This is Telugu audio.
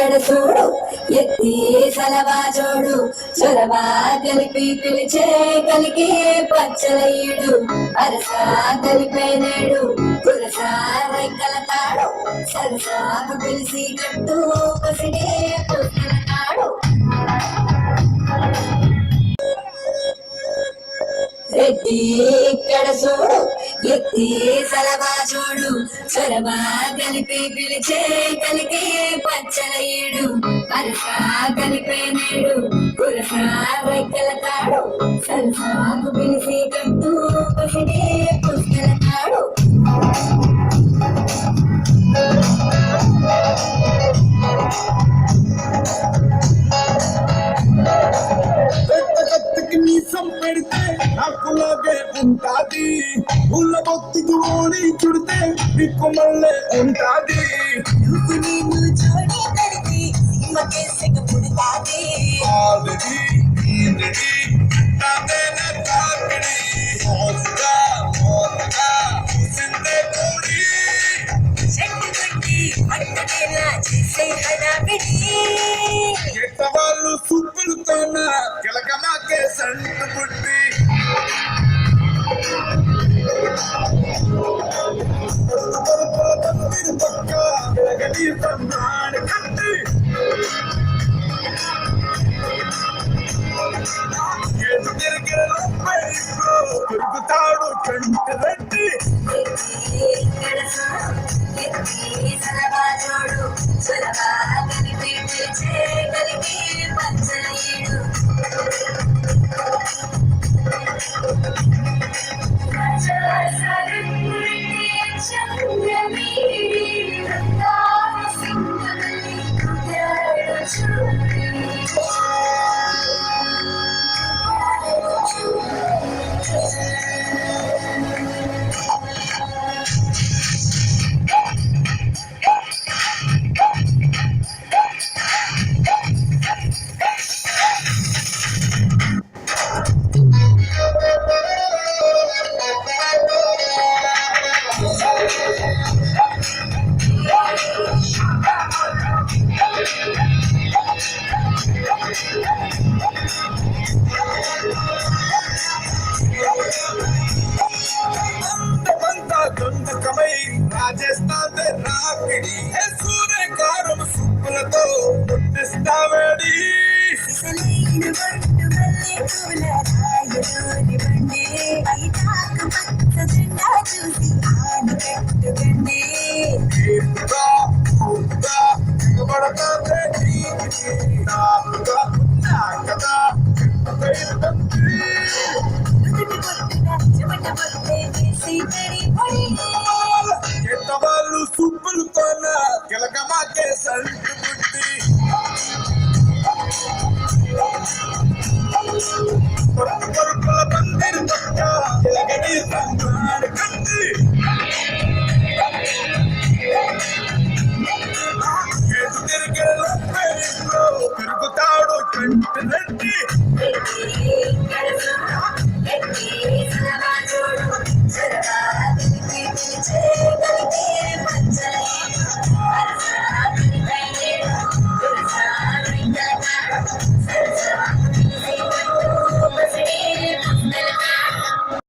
ఇక్కడ చూడు ఎత్తి సలవా జోడు చొరవా కలిపి పిలిచే కలికి పచ్చలయ్యుడు అరసా కలిపేనేడు పురసా రెక్కల తాడు సరసాకు పిలిచి కట్టు పసిడే పుస్తల తాడు రెడ్డి ఇక్కడ చూడు ఎత్తి సలవా చూడు చొరవా కలిపి పిలిచే కలికి పచ్చలయ్యుడు అరసా కలిపేనేడు పురసా రెక్కల తాడు సరసాకు పిలిచి కట్టు పసిడే పుస్తల తాడు మీసం పెడితే నాకులాగే ఉంటాది ఉల్ల భక్తికి ఓడి చుడితే నీకు మళ్ళీ ఉంటాది నేను జోడి కడితే సిమ్మకే సిగ్గుపుడుతాది ఆల్రెడీ ఈనడి నాదేన తాకిడి మోసుగా మోసుగా సిందే కోడి చెట్టు కట్టి పట్టనేలా చేసే హడావిడి ఎట్ట వాళ్ళు సుబ్బులతోన కిలకమాకే సంటు పుట్టి పక్క కిలకని సన్నాడు కట్టి తిరుగుతాడు కంటి రెడ్డి ఇక్కడ ఎత్తి సలవా జోడు చొరవా కలిపి పిలిచే కలికి పచ్చలయ్యుడు దొందకమై రాజేస్తాందే రాపిడి సూర్యకారం సుప్పులతో పుట్టిస్తావేడి వాళ్ళు సుబ్బులతోన కిలకమాకే సంటు పుట్టి